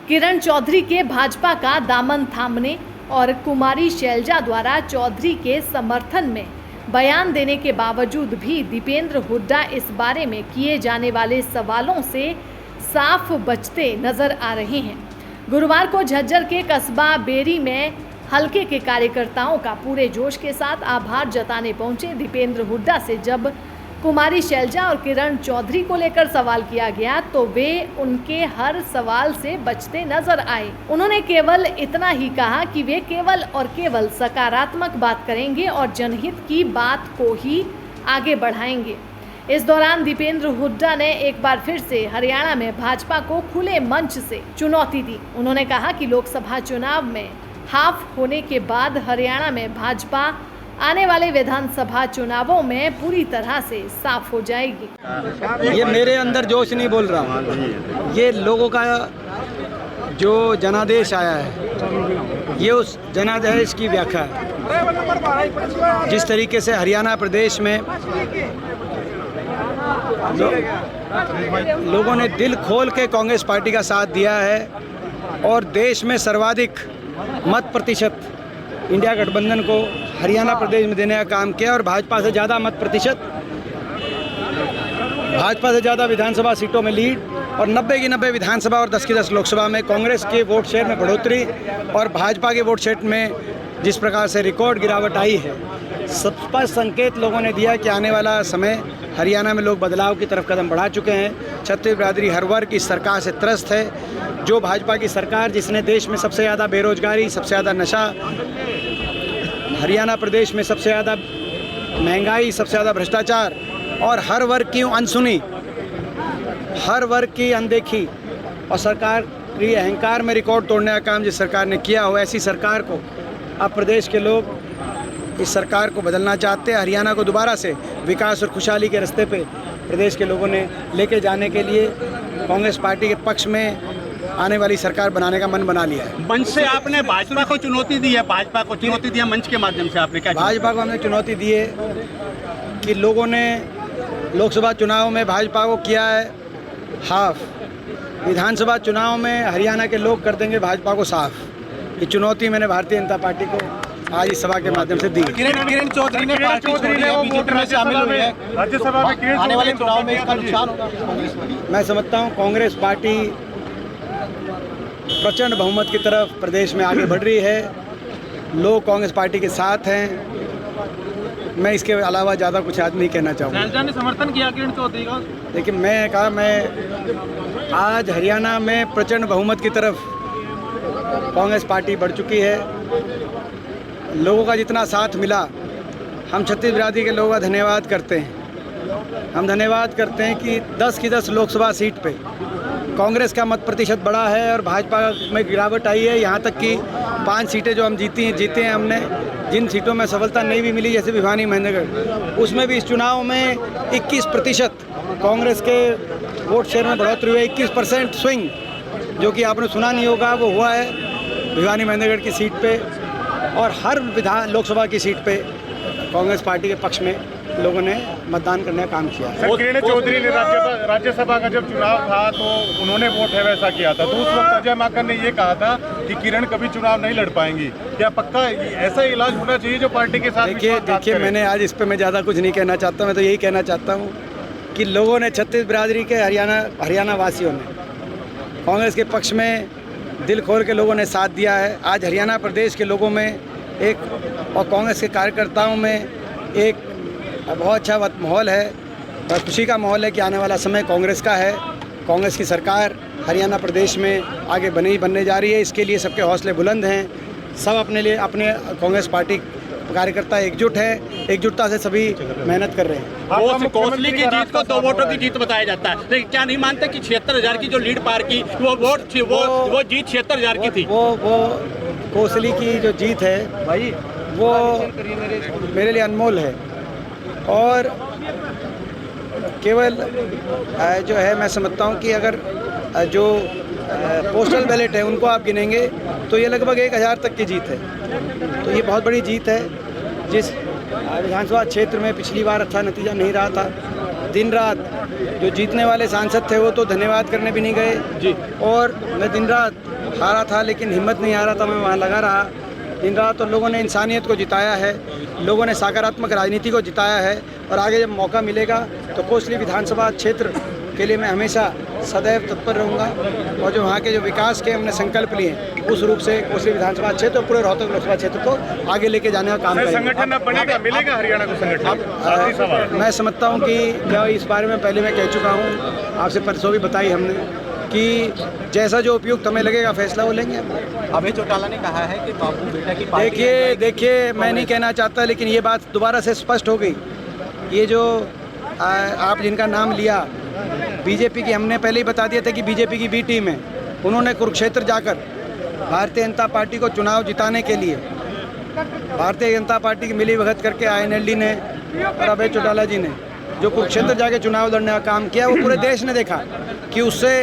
किरण चौधरी के भाजपा का दामन थामने और कुमारी शैलजा द्वारा चौधरी के समर्थन में बयान देने के बावजूद भी दीपेंद्र हुड्डा इस बारे में किए जाने वाले सवालों से साफ बचते नजर आ रहे हैं। गुरुवार को झज्जर के कस्बा बेरी में हलके के कार्यकर्ताओं का पूरे जोश के साथ आभार जताने पहुंचे दीपेंद्र हुड्डा से जब कुमारी शैलजा और किरण चौधरी को लेकर सवाल किया गया तो वे उनके हर सवाल से बचते नजर आए। उन्होंने केवल इतना ही कहा कि वे केवल और केवल सकारात्मक बात करेंगे और जनहित की बात को ही आगे बढ़ाएंगे। इस दौरान दीपेंद्र हुड्डा ने एक बार फिर से हरियाणा में भाजपा को खुले मंच से चुनौती दी। उन्होंने कहा कि लोकसभा चुनाव में हाफ होने के बाद हरियाणा में भाजपा आने वाले विधानसभा चुनावों में पूरी तरह से साफ हो जाएगी। ये मेरे अंदर जोश नहीं बोल रहा, ये लोगों का जो जनादेश आया है, ये उस जनादेश की व्याख्या है। जिस तरीके से हरियाणा प्रदेश में लोगों ने दिल खोल के कांग्रेस पार्टी का साथ दिया है और देश में सर्वाधिक मत प्रतिशत इंडिया गठबंधन को हरियाणा प्रदेश में देने का काम किया और भाजपा से ज़्यादा मत प्रतिशत, भाजपा से ज़्यादा विधानसभा सीटों में लीड और 90 की 90 विधानसभा और 10 की 10 लोकसभा में कांग्रेस के वोट शेयर में बढ़ोतरी और भाजपा के वोट शेयर में जिस प्रकार से रिकॉर्ड गिरावट आई है, स्पष्ट संकेत लोगों ने दिया कि आने वाला समय हरियाणा में लोग बदलाव की तरफ कदम बढ़ा चुके हैं। छत्तीस बिरादरी हर वर्ग की सरकार से त्रस्त है। जो भाजपा की सरकार जिसने देश में सबसे ज़्यादा बेरोजगारी, सबसे ज़्यादा नशा, हरियाणा प्रदेश में सबसे ज़्यादा महंगाई, सबसे ज़्यादा भ्रष्टाचार और हर वर्ग की अनसुनी, हर वर्ग की अनदेखी और सरकार की अहंकार में रिकॉर्ड तोड़ने का काम जिस सरकार ने किया हो, ऐसी सरकार को अब प्रदेश के लोग इस सरकार को बदलना चाहते हैं। हरियाणा को दोबारा से विकास और खुशहाली के रास्ते पे प्रदेश के लोगों ने लेके जाने के लिए कांग्रेस पार्टी के पक्ष में आने वाली सरकार बनाने का मन बना लिया है। मंच से आपने भाजपा को चुनौती दी है, भाजपा को चुनौती दी है मंच के माध्यम से आपने क्या? भाजपा को हमने चुनौती दी है कि लोगों ने लोकसभा चुनाव में भाजपा को किया है हाफ, विधानसभा चुनाव में हरियाणा के लोग कर देंगे भाजपा को साफ। ये चुनौती मैंने भारतीय जनता पार्टी को आज इस सभा के माध्यम से दी। किरण चौधरी ने बीजेपी में शामिल हुई है, राज्यसभा में आने वाले चुनाव में इसका नुकसान होगा। मैं समझता हूँ कांग्रेस पार्टी प्रचंड बहुमत की तरफ प्रदेश में आगे बढ़ रही है, लोग कांग्रेस पार्टी के साथ हैं। मैं इसके अलावा ज़्यादा कुछ आज नहीं कहना चाहूँगा। शैलजा ने समर्थन किया किरण चौधरी का, लेकिन मैं कहा मैं आज हरियाणा में प्रचंड बहुमत की तरफ कांग्रेस पार्टी बढ़ चुकी है। लोगों का जितना साथ मिला, हम छत्तीस बिरादरी के लोगों का धन्यवाद करते हैं। हम धन्यवाद करते हैं कि 10 की 10 लोकसभा सीट पे कांग्रेस का मत प्रतिशत बढ़ा है और भाजपा में गिरावट आई है। यहाँ तक कि 5 सीटें जो हम जीते हैं हमने, जिन सीटों में सफलता नहीं भी मिली जैसे भिवानी महेंद्रगढ़, उसमें भी इस चुनाव में 21% कांग्रेस के वोट शेयर में बढ़ोतरी हुई है। 21% स्विंग जो कि आपने सुना नहीं होगा वो हुआ है भिवानी महेंद्रगढ़ की सीट पे और हर लोकसभा की सीट पे कांग्रेस पार्टी के पक्ष में लोगों ने मतदान करने का काम किया। किरण चौधरी ने राज्यसभा का जब चुनाव था तो उन्होंने वोट है वैसा किया था, तो उस वक्त अजय माकन ने ये कहा था कि किरण कभी चुनाव नहीं लड़ पाएंगी। क्या पक्का ऐसा इलाज होना चाहिए जो पार्टी के साथ? देखिए मैंने आज इस पे मैं ज़्यादा कुछ नहीं कहना चाहता। मैं तो यही कहना चाहता हूँ कि लोगों ने छत्तीस बिरादरी के हरियाणा वासियों ने कांग्रेस के पक्ष में दिल खोल के लोगों ने साथ दिया है। आज हरियाणा प्रदेश के लोगों में एक और कांग्रेस के कार्यकर्ताओं में एक बहुत अच्छा माहौल है और खुशी का माहौल है कि आने वाला समय कांग्रेस का है। कांग्रेस की सरकार हरियाणा प्रदेश में आगे बनने जा रही है। इसके लिए सबके हौसले बुलंद हैं। सब अपने कांग्रेस पार्टी कार्यकर्ता एकजुट है, एकजुटता से सभी मेहनत कर रहे हैं। कोसली की जीत को 2 वोटों की जीत बताया जाता है, लेकिन क्या नहीं मानते कि 76,000 की जो लीड पार की वो जीत 76,000 की थी? वो कोसली की जो जीत है भाई वो मेरे लिए अनमोल है और केवल जो है मैं समझता हूँ कि अगर जो पोस्टल बैलेट है उनको आप गिनेंगे तो ये लगभग 1000 तक की जीत है। तो ये बहुत बड़ी जीत है। जिस विधानसभा क्षेत्र में पिछली बार अच्छा नतीजा नहीं रहा था, दिन रात जो जीतने वाले सांसद थे वो तो धन्यवाद करने भी नहीं गए जी। और मैं दिन रात हारा था लेकिन हिम्मत नहीं हारा था, मैं वहाँ लगा रहा दिन रात। और लोगों ने इंसानियत को जिताया है, लोगों ने सकारात्मक राजनीति को जिताया है और आगे जब मौका मिलेगा तो कोसली विधानसभा क्षेत्र के लिए मैं हमेशा सदैव तत्पर रहूँगा और जो वहाँ के जो विकास के हमने संकल्प लिए हैं उस रूप से कोसली विधानसभा क्षेत्र और पूरे रोहतक लोकसभा क्षेत्र को आगे लेके जाने का काम करेंगे। संगठन अब बनेगा, मिलेगा हरियाणा को संगठन? मैं समझता हूँ कि क्या इस बारे में पहले मैं कह चुका हूँ, आपसे परसों भी बताई हमने कि जैसा जो उपयुक्त हमें लगेगा फैसला वो लेंगे। अभय चौटाला ने कहा है कि बाबू बेटा की पार्टी देखिए मैं नहीं कहना चाहता लेकिन ये बात दोबारा से स्पष्ट हो गई। ये जो आप जिनका नाम लिया बीजेपी की, हमने पहले ही बता दिया था कि बीजेपी की बी टीम है। उन्होंने कुरुक्षेत्र जाकर भारतीय जनता पार्टी को चुनाव जिताने के लिए भारतीय जनता पार्टी की मिली भगत करके INLD ने और अभय चौटाला जी ने जो कुरुक्षेत्र जाके चुनाव लड़ने का काम किया वो पूरे देश ने देखा कि उससे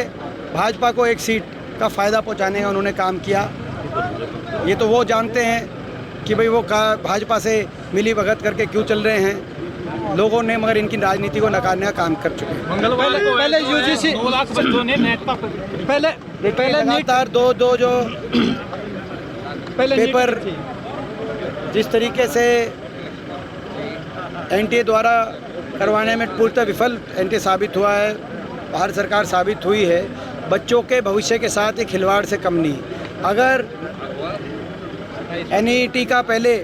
भाजपा को एक सीट का फ़ायदा पहुंचाने का उन्होंने काम किया। ये तो वो जानते हैं कि भाई वो भाजपा से मिली भगत करके क्यों चल रहे हैं लोगों ने, मगर इनकी राजनीति को नकारने का काम कर चुके हैं। पहले UGC 2 लाख बच्चों ने नेट पर पहले लगातार दो जो पेपर जिस तरीके से NTA द्वारा करवाने में पूर्णतः विफल NTA साबित हुआ है, भारत सरकार साबित हुई है, बच्चों के भविष्य के साथ एक खिलवाड़ से कम नहीं। अगर NET का पहले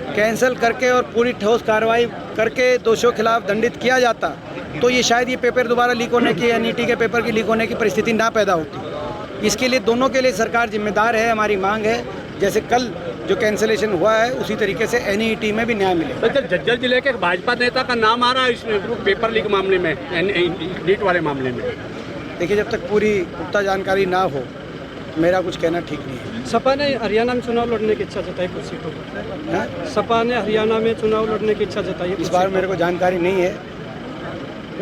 कैंसिल करके और पूरी ठोस कार्रवाई करके दोषियों के खिलाफ दंडित किया जाता तो ये शायद ये पेपर दोबारा लीक होने की, NET के पेपर की लीक होने की परिस्थिति ना पैदा होती। इसके लिए दोनों के लिए सरकार जिम्मेदार है। हमारी मांग है जैसे कल जो कैंसिलेशन हुआ है उसी तरीके से NET में भी न्याय मिले। सर, झज्जर जिले के भाजपा नेता का नाम आ रहा है इस पेपर लीक मामले में, नीट वाले मामले में। देखिए जब तक पूरी पुख्ता जानकारी ना हो मेरा कुछ कहना ठीक नहीं है। सपा ने हरियाणा में चुनाव लड़ने की इच्छा जताई कुछ सीटों पर। सपा ने हरियाणा में चुनाव लड़ने की इच्छा जताई। इस बार मेरे को जानकारी नहीं है,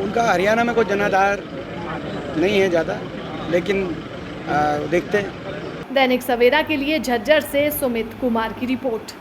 उनका हरियाणा में कोई जनाधार नहीं है ज़्यादा, लेकिन देखते हैं। दैनिक सवेरा के लिए झज्जर से सुमित कुमार की रिपोर्ट।